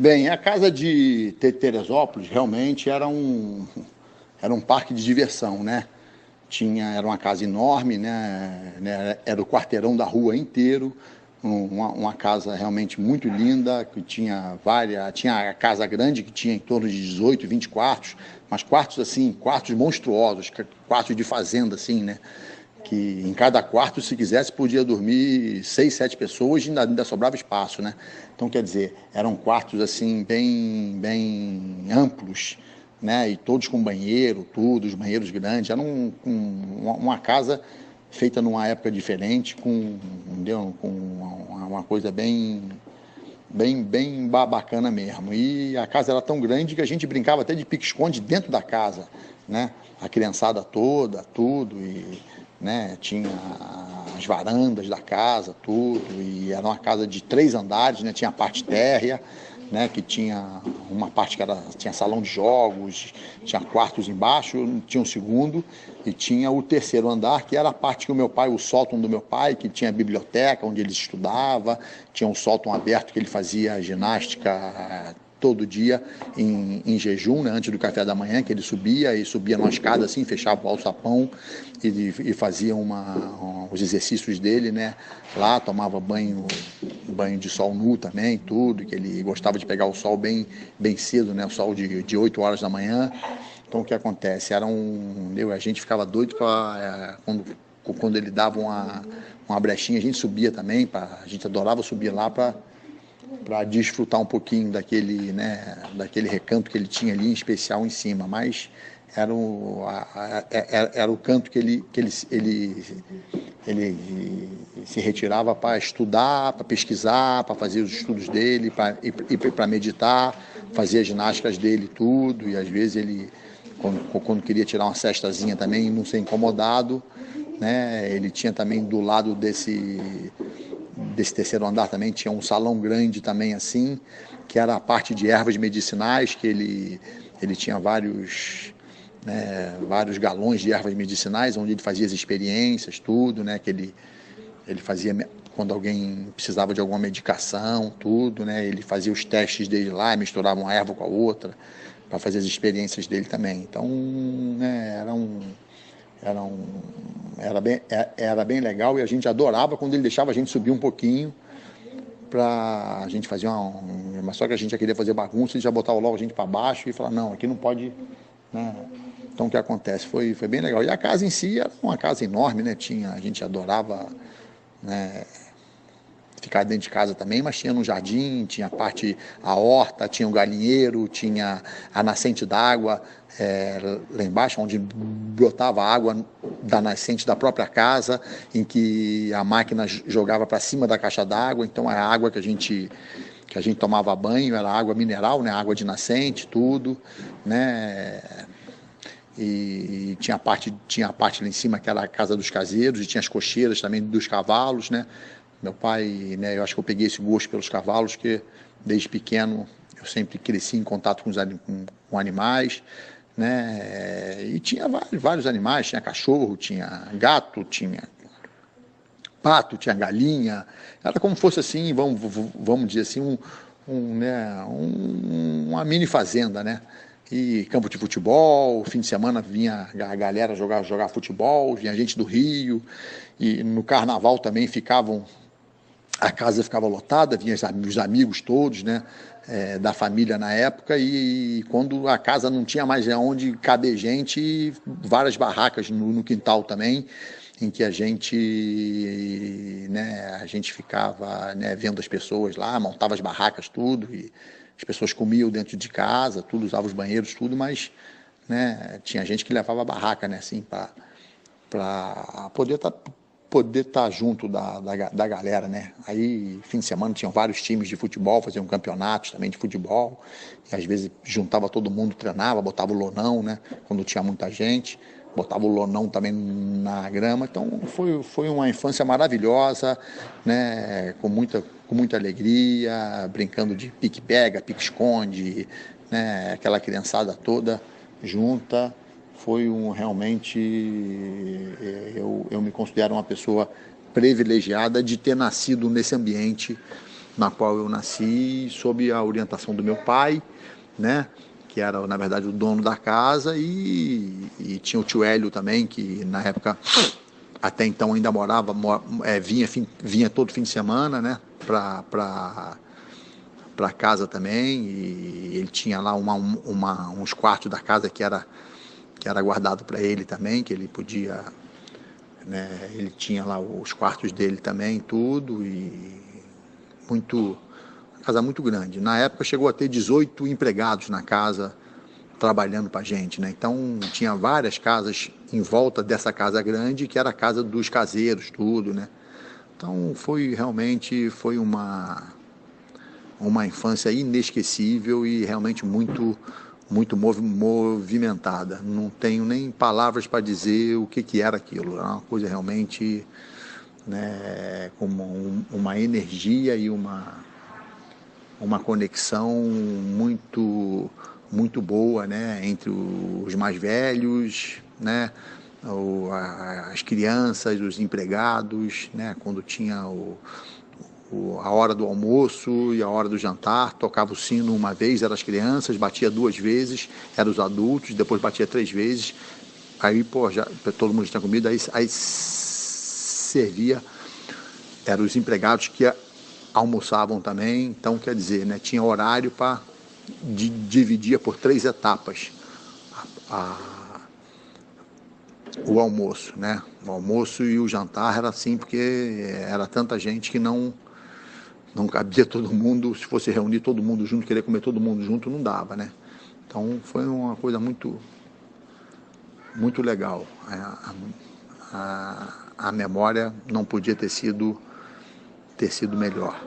Bem, a casa de Teresópolis realmente era um parque de diversão, né? Era uma casa enorme, né? Era o quarteirão da rua inteiro, uma casa realmente muito linda, que tinha a casa grande que tinha em torno de 18, 20 quartos, mas quartos assim, quartos monstruosos, quartos de fazenda assim, né? Que em cada quarto, se quisesse, podia dormir 6, 7 pessoas e ainda sobrava espaço, né? Então, quer dizer, eram quartos assim bem amplos, né? E todos com banheiro, tudo, os banheiros grandes. Era uma casa feita numa época diferente, entendeu? Com uma coisa bem bacana mesmo. E a casa era tão grande que a gente brincava até de pique-esconde dentro da casa, né? A criançada toda, tudo, e né, tinha as varandas da casa, tudo, e era uma casa de 3 andares, né? Tinha a parte térrea, né, que tinha uma parte que tinha salão de jogos, tinha quartos embaixo, tinha um segundo, e tinha o terceiro andar, que era a parte que o sótão do meu pai, que tinha a biblioteca onde ele estudava, tinha um sótão aberto que ele fazia ginástica todo dia em jejum, né, antes do café da manhã, que ele subia numa escada assim, fechava o alçapão e fazia os exercícios dele, né, lá, tomava banho de sol nu também, tudo, que ele gostava de pegar o sol bem cedo, né, o sol de 8 horas da manhã. Então o que acontece? A gente ficava doido quando ele dava uma brechinha, a gente subia também, a gente adorava subir lá para desfrutar um pouquinho daquele recanto que ele tinha ali, em especial em cima, mas era o canto que ele se retirava para estudar, para pesquisar, para fazer os estudos dele, para meditar, fazer as ginásticas dele, tudo, e às vezes ele, quando queria tirar uma sestazinha também, não ser incomodado, né, ele tinha também do lado desse terceiro andar também tinha um salão grande também assim, que era a parte de ervas medicinais, que ele tinha vários galões de ervas medicinais, onde ele fazia as experiências, tudo, né, que ele fazia quando alguém precisava de alguma medicação, tudo, né, ele fazia os testes dele lá, misturava uma erva com a outra, para fazer as experiências dele também. Então, né, era, um, era bem legal e a gente adorava quando ele deixava a gente subir um pouquinho para a gente fazer mas só que a gente já queria fazer bagunça e já botava logo a gente para baixo e falar, não, aqui não pode, né? Então o que acontece? Foi bem legal. E a casa em si era uma casa enorme, né? A gente adorava, né, ficar dentro de casa também, mas tinha no jardim, tinha a horta, tinha o galinheiro, tinha a nascente d'água, lá embaixo, onde brotava água da nascente da própria casa, em que a máquina jogava para cima da caixa d'água, então a água que a gente tomava banho era água mineral, né, água de nascente, tudo, né, e tinha a parte lá em cima que era a casa dos caseiros, e tinha as cocheiras também dos cavalos, né. Meu pai, né, eu acho que eu peguei esse gosto pelos cavalos, que desde pequeno eu sempre cresci em contato com animais, né, e tinha vários animais, tinha cachorro, tinha gato, tinha pato, tinha galinha, era como fosse assim, vamos dizer assim, uma mini fazenda, né? E campo de futebol, fim de semana vinha a galera jogar futebol, vinha gente do Rio, e no carnaval também a casa ficava lotada, vinha os amigos todos, né, da família na época, e quando a casa não tinha mais onde caber gente, várias barracas no quintal também, em que a gente ficava, né, vendo as pessoas lá, montava as barracas, tudo, e as pessoas comiam dentro de casa, tudo, usavam os banheiros, tudo, mas, né, tinha gente que levava a barraca, né, assim, para poder estar junto da galera, né? Aí, fim de semana, tinham vários times de futebol, faziam campeonatos também de futebol, e às vezes juntava todo mundo, treinava, botava o lonão, né? Quando tinha muita gente, botava o lonão também na grama. Então, foi uma infância maravilhosa, né? Com muita alegria, brincando de pique-pega, pique-esconde, né? Aquela criançada toda junta. Realmente, eu me considero uma pessoa privilegiada de ter nascido nesse ambiente, na qual eu nasci, sob a orientação do meu pai, né? Que era, na verdade, o dono da casa, e tinha o tio Hélio também, que na época, até então, ainda morava, vinha todo fim de semana, né? Para casa também, e ele tinha lá uns quartos da casa que era guardado para ele também, que ele podia, né? Ele tinha lá os quartos dele também, tudo, e uma casa muito grande. Na época chegou a ter 18 empregados na casa, trabalhando para a gente, né? Então tinha várias casas em volta dessa casa grande, que era a casa dos caseiros, tudo, né? Então foi uma infância inesquecível e realmente muito movimentada. Não tenho nem palavras para dizer o que era aquilo. Era uma coisa realmente, né, com uma energia e uma conexão muito boa, né, entre os mais velhos, né, as crianças, os empregados, né, quando tinha a hora do almoço e a hora do jantar, tocava o sino uma vez, eram as crianças, batia 2 vezes, eram os adultos, depois batia 3 vezes, aí, pô, já, todo mundo tinha comida, aí servia, eram os empregados que almoçavam também, então, quer dizer, né, tinha horário para dividia por 3 etapas o almoço, né? O almoço e o jantar era assim, porque era tanta gente que não cabia todo mundo. Se fosse reunir todo mundo junto, querer comer todo mundo junto, não dava, né? Então foi uma coisa muito legal. A memória não podia ter sido melhor.